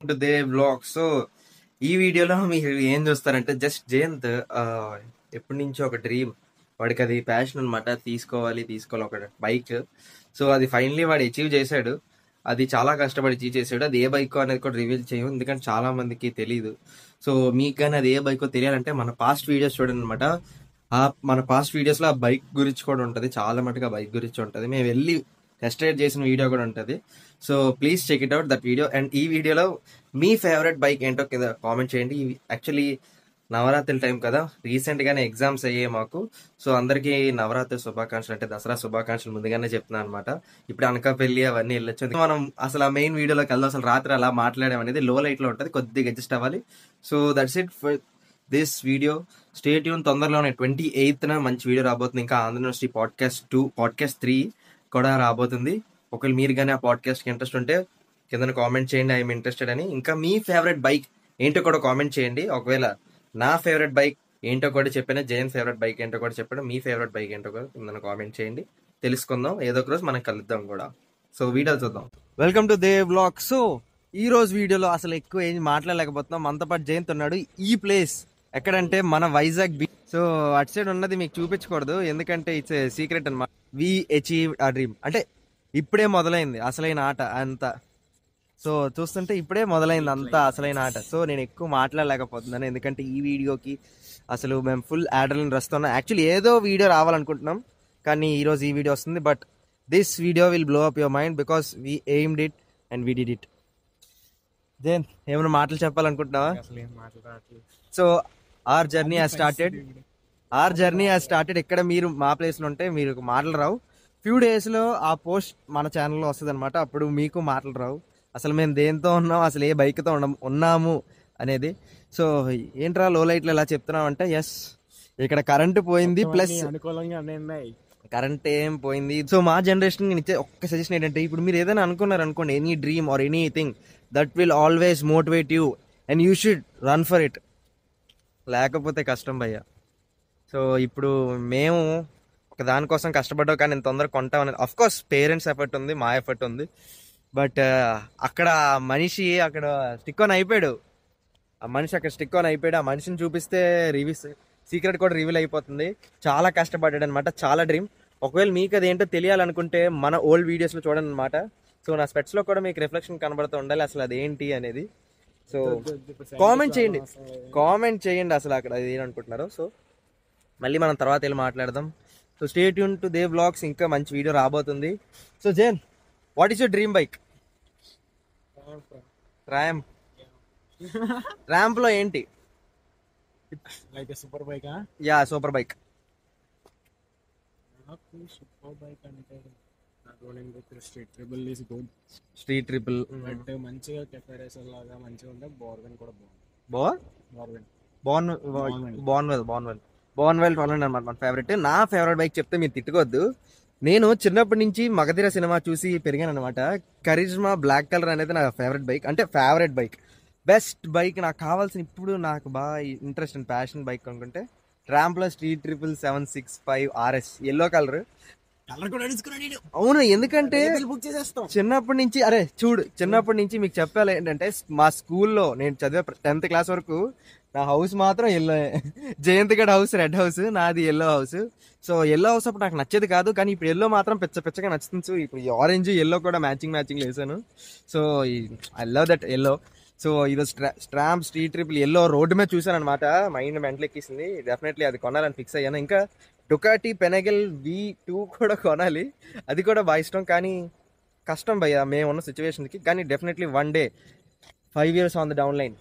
To they blog. So ఈ వీడియోలో మీరు ఏం చూస్తారంటే జస్ట్ జయంత్ ఎప్పటి నుంచో ఒక డ్రీమ్, వాడికి అది ప్యాషన్ అనమాట. తీసుకోవాలి ఒక బైక్. సో అది ఫైనలీ వాడు అచీవ్ చేశాడు. అది చాలా కష్టపడి అచీవ్ చేశాడు. అది ఏ బైక్ అనేది కూడా రివీల్ చేయం, ఎందుకంటే చాలా మందికి తెలియదు. సో మీకు కానీ అది ఏ బైక్ తెలియాలంటే మన పాస్ట్ వీడియోస్ చూడండి అనమాట. మన పాస్ట్ వీడియోస్ లో ఆ బైక్ గురించి కూడా ఉంటది, చాలా మటుకు ఆ బైక్ గురించి ఉంటది. మేము వెళ్ళి టెస్ట్ రైడ్ చేసిన వీడియో కూడా ఉంటది. So please check it out that video. అండ్ ఈ వీడియోలో మీ ఫేవరెట్ బైక్ ఏంటో కింద కామెంట్ చేయండి. యాక్చువల్లీ నవరాత్రి టైం కదా, రీసెంట్ గానే ఎగ్జామ్స్ అయ్యాయి మాకు. సో అందరికీ నవరాత్రి శుభాకాంక్షలు, అంటే దసరా శుభాకాంక్షలు ముందుగానే చెప్తున్నాను అనమాట. ఇప్పుడు అనకాపల్లి అవన్నీ వెళ్ళొచ్చు. మనం అసలు ఆ మెయిన్ వీడియోలోకి వెళ్దాం. అసలు రాత్రి అలా మాట్లాడడం అనేది లో లైట్ లో ఉంటుంది, కొద్దిగా అడ్జస్ట్ అవ్వాలి. So that's it for this video. Stay tune. తొందరలోనే 28న మంచి వీడియో రాబోతుంది. ఇంకా ఆంధ్ర యూనివర్సిటీ పాడ్కాస్ట్ 3 కూడా రాబోతుంది. ఒకవేళ మీరు కానీ ఆ పాడ్కాస్ట్కి ఇంట్రెస్ట్ ఉంటే కింద కామెంట్ చేయండి, ఐఎమ్ ఇంట్రెస్టెడ్ అని. ఇంకా మీ ఫేవరెట్ బైక్ ఏంటో కూడా కామెంట్ చేయండి. ఒకవేళ నా ఫేవరెట్ బైక్ ఏంటో కూడా చెప్పాను, జయన్ ఫేవరెట్ బైక్ ఏంటో కూడా చెప్పాను, మీ ఫేవరెట్ బైక్ ఏంటో కూడా కింద కామెంట్ చేయండి. తెలుసుకుందాం, ఏదో ఒక రోజు మనం కలుద్దాం కూడా. సో వీడియో చూద్దాం. Welcome to they blog. So ఈ రోజు వీడియోలో అసలు ఎక్కువ ఏం మాట్లాడలేకపోతున్నాం. మనతో పాటు జయంత్ ఉన్నాడు. ఈ ప్లేస్ ఎక్కడంటే మన వైజాగ్ బీచ్. సో అటు సైడ్ ఉన్నది మీకు చూపించకూడదు, ఎందుకంటే ఇట్స్ సీక్రెట్ అనమాట. వి అచీవ్ ఆ డ్రీమ్. అంటే ఇప్పుడే మొదలైంది అసలైన ఆట అంతా. సో చూస్తుంటే ఇప్పుడే మొదలైంది అంతా అసలైన ఆట. సో నేను ఎక్కువ మాట్లాడలేకపోతున్నాను, ఎందుకంటే ఈ వీడియోకి అసలు మేము ఫుల్ యాడ్రినలిన్ రష్ ఉన్నాం. యాక్చువల్లీ ఏదో వీడియో రావాలనుకుంటున్నాం, కానీ ఈరోజు ఈ వీడియో వస్తుంది. But this video will blow up your mind because we aimed it and we did it. Zain, ఏమైనా మాటలు చెప్పాలనుకుంటున్నావా? So our journey has started. ఇక్కడ మీరు మా ప్లేస్లో ఉంటే మీరు మాటలు రావు. ఫ్యూ డేస్లో ఆ పోస్ట్ మన ఛానల్లో వస్తుంది అనమాట. అప్పుడు మీకు మాటలు రావు, అసలు మేము దేంతో ఉన్నాం, అసలు ఏ బైక్తో ఉన్నాము అనేది. సో ఏంట్రా లో లైట్లు ఎలా చెప్తున్నాం అంటే, ఎస్ ఇక్కడ కరెంటు పోయింది, ప్లస్ కరెంట్ ఏం పోయింది. సో మా జనరేషన్ నేను ఇచ్చే ఒక్క సజెషన్ ఏంటంటే, ఇప్పుడు మీరు ఏదైనా అనుకున్నారు అనుకోండి, any dream or anything that will always motivate you and you should run for it. లేకపోతే కష్టం భయ్య. సో ఇప్పుడు మేము ఒక దానికోసం కష్టపడ్డాం, కానీ నేను తొందరగా కొంటామని. అఫ్ కోర్స్ పేరెంట్స్ ఎఫర్ట్ ఉంది, మా ఎఫర్ట్ ఉంది. బట్ అక్కడ మనిషి అక్కడ స్టిక్ ఆన్ అయిపోయాడు. ఆ మనిషిని చూపిస్తే సీక్రెట్ కూడా రివీల్ అయిపోతుంది. చాలా కష్టపడ్డాడు అనమాట, చాలా డ్రీమ్. ఒకవేళ మీకు అది ఏంటో తెలియాలనుకుంటే మన ఓల్డ్ వీడియోస్లో చూడండి అనమాట. సో నా స్పెట్స్లో కూడా మీకు రిఫ్లెక్షన్ కనబడుతూ ఉండాలి అసలు అది ఏంటి అనేది. సో కామెంట్ చేయండి అసలు అక్కడ అది ఏమనుకుంటున్నారో. సో మళ్ళీ మనం తర్వాత వెళ్ళి మాట్లాడదాం. So stay tune to the vlogs, ఇంకా మంచి వీడియో రాబోతుంది. So Jain, what is your dream bike? Ramp లో ఏంటి? Like super bike. Yeah, super bike. Super bike అంటే స్ట్రీట్ ట్రిపుల్ అంటే మంచిగా కెఫే రేసర్ లాగా మంచిగా ఉంటే బోర్వెన్ కూడా బాన్వెల్ అనమాట మన ఫేవరెట్. నా ఫేవరెట్ బైక్ చెప్తే మీరు తిట్టుకోవద్దు. నేను చిన్నప్పటి నుంచి మగధీర సినిమా చూసి పెరిగాను అనమాట. కరిజ్మా బ్లాక్ కలర్ అనేది నా ఫేవరెట్ బైక్, బెస్ట్ బైక్. నాకు కావాల్సిన, ఇప్పుడు నాకు బాగా ఇంట్రెస్ట్ అండ్ ప్యాషన్ బైక్ అనుకుంటే ట్రాంప్లో street triple 765 RS yellow colour. అవును, ఎందుకంటే చిన్నప్పటి నుంచి మీకు చెప్పాలి ఏంటంటే, మా స్కూల్లో నేను చదివే 10th క్లాస్ వరకు నా హౌస్ మాత్రం ఎల్లో. జయంత్ గడ్ హౌస్ రెడ్ హౌస్, నాది yellow house. So yellow house అప్పుడు నాకు నచ్చేది కాదు, కానీ ఇప్పుడు ఎల్లో మాత్రం పిచ్చగా నచ్చుతుంది. సో ఇప్పుడు ఈ ఆరెంజ్ ఎల్లో కూడా మ్యాచింగ్ వేసాను. So I love that yellow. So ఈరోజు స్ట్రాంప్ స్ట్రీట్ ట్రిపుల్ ఎల్లో రోడ్డు మీద చూసాను అనమాట, మైండ్ మెంటల్ ఎక్కిసింది. డెఫినెట్లీ అది కొనాలని ఫిక్స్ అయ్యాను. ఇంకా డుకాటి పెనగల్ V2 కూడా కొనాలి, అది కూడా బాగా ఇష్టం. కానీ కష్టం భయ్య మేము ఉన్న సిచ్యువేషన్కి. కానీ definitely one day 5 years on the down line.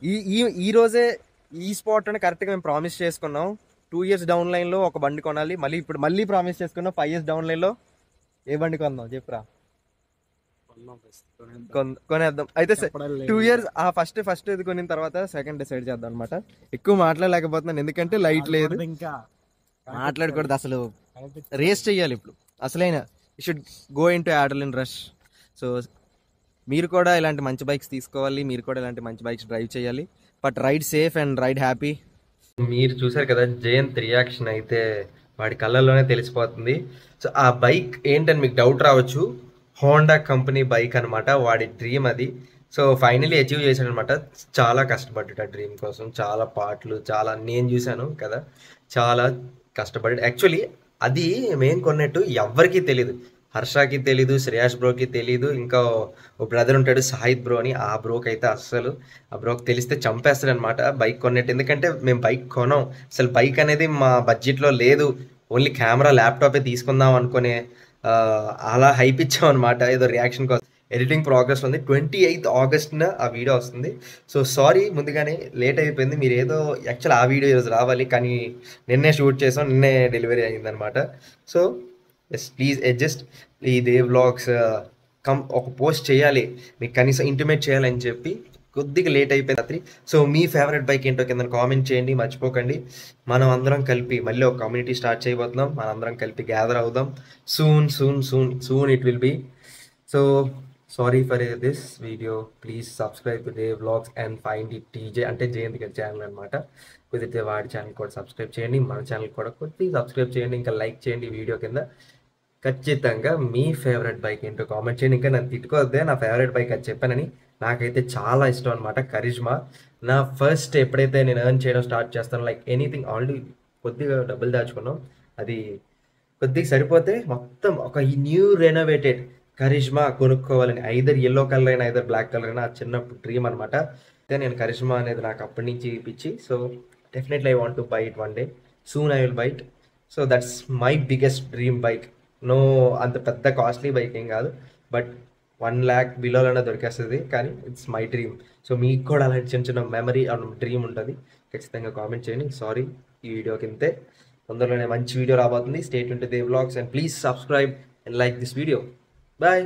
ఈ రోజే ఈ స్పాట్ అని కరెక్ట్గా మేము ప్రామిస్ చేసుకున్నాం. 2 years డౌన్ లైన్లో ఒక బండి కొనాలి. మళ్ళీ ప్రామిస్ చేసుకున్నాం 5 years డౌన్ లైన్లో ఏ బండి కొందాం చెప్పురా, కొనేద్దాం. అయితే 2 years ఆ ఫస్ట్ ఇది కొనిన తర్వాత సెకండ్ డిసైడ్ చేద్దాం అనమాట. ఎక్కువ మాట్లాడలేకపోతున్నాను, ఎందుకంటే లైట్ లేదు, ఇంకా మాట్లాడకూడదు. అసలు రేస్ చెయ్యాలి ఇప్పుడు అసలైన. You should go in to adrenaline rush. So మీరు కూడా ఇలాంటి మంచి బైక్స్ తీసుకోవాలి, మీరు కూడా ఇలాంటి మంచి బైక్స్ డ్రైవ్ చేయాలి. But ride safe and ride happy. మీరు చూసారు కదా జయంత్ రియాక్షన్, అయితే వాడి కళ్ళల్లోనే తెలిసిపోతుంది. సో ఆ బైక్ ఏంటని మీకు డౌట్ రావచ్చు, హోండా కంపెనీ బైక్ అనమాట. వాడి డ్రీమ్ అది. సో ఫైనలీ అచీవ్ చేశాను అనమాట. చాలా కష్టపడ్డా డ్రీమ్ కోసం, చాలా పాటలు, చాలా నేను చూశాను కదా, చాలా కష్టపడి యాక్చువల్లీ అది మేము కొన్నట్టు ఎవ్వరికీ తెలీదు. హర్షకి తెలీదు, శ్రేయాష్ బ్రోకి తెలీదు, ఇంకా ఓ బ్రదర్ ఉంటాడు సాహిద్ బ్రో అని, ఆ బ్రోకి అయితే అస్సలు, ఆ బ్రోకి తెలిస్తే చంపేస్తాడు అనమాట బైక్ కొన్నట్టు. ఎందుకంటే మేము బైక్ కొనం, అసలు బైక్ అనేది మా బడ్జెట్లో లేదు, ఓన్లీ కెమెరా ల్యాప్టాపే తీసుకుందాం అనుకునే ఆ, అలా హైప్ ఇచ్చాం అనమాట ఏదో రియాక్షన్ కోసం. ఎడిటింగ్ ప్రోగ్రెస్ ఉంది, 28th ఆగస్ట్న ఆ వీడియో వస్తుంది. సో సారీ ముందుగానే లేట్ అయిపోయింది. మీరు ఏదో యాక్చువల్ ఆ వీడియో ఈరోజు రావాలి, కానీ నిన్నే షూట్ చేసాం, నిన్నే డెలివరీ అయిందనమాట. So yes please adjust. ఈ దేవ్ వ్లాగ్స్ ఒక పోస్ట్ చేయాలి, మీకు కనీసం ఇంటిమేట్ చేయాలని చెప్పి కొద్దిగా లేట్ అయిపోయింది రాత్రి. సో మీ ఫేవరెట్ బైక్ ఏంటో కింద కామెంట్ చేయండి, మర్చిపోకండి. మనం అందరం కలిపి మళ్ళీ ఒక కమ్యూనిటీ స్టార్ట్ చేయబోతున్నాం, మనం అందరం కలిపి గ్యాదర్ అవుదాం. Soon soon soon soon it will be. So sorry for this video. Please subscribe to the vlogs and find it TJ, అంటే జయంత్ గారి ఛానల్ అనమాట. కుదిరితే వాడి ఛానల్ కూడా సబ్స్క్రైబ్ చేయండి, మన ఛానల్ కూడా కొద్దిగా సబ్స్క్రైబ్ చేయండి, ఇంకా లైక్ చేయండి వీడియో కింద. ఖచ్చితంగా మీ ఫేవరెట్ బైక్ ఏంటో కామెంట్ చేయండి. ఇంకా నన్ను తిట్టుకోవద్దే, నా ఫేవరెట్ బైక్ అది చెప్పానని. నాకైతే చాలా ఇష్టం అనమాట కరిష్మా. నా ఫస్ట్ ఎప్పుడైతే నేను ఎర్న్ చేయడం స్టార్ట్ చేస్తాను, లైక్ ఎనీథింగ్, ఆల్రెడీ కొద్దిగా డబ్బులు దాచుకున్నాం, అది కొద్దిగా సరిపోతే మొత్తం ఒక న్యూ రెనోవేటెడ్ కరిష్మా కొనుక్కోవాలని, ఐదర్ ఎల్లో కలర్ అయినా ఐదర్ బ్లాక్ కలర్ అయినా, చిన్నప్పుడు డ్రీమ్ అనమాట. అయితే నేను కరిష్మా అనేది నాకు అప్పటి నుంచి పిచ్చి. So definitely I want to buy it one day, soon I will buy it. So that's my biggest dream bike. No అంత పెద్ద కాస్ట్లీ బైక్ ఏం కాదు, బట్ 1 lakh బిలోలోనే దొరికేస్తుంది, కానీ ఇట్స్ మై డ్రీమ్. సో మీకు కూడా అలాంటి చిన్న చిన్న మెమరీ డ్రీమ్ ఉంటుంది, ఖచ్చితంగా కామెంట్ చేయండి. సారీ ఈ వీడియోకి ఇంతే, తొందరలోనే మంచి వీడియో రాబోతుంది. Stay tune to the vlogs and please subscribe and like this video. Bye.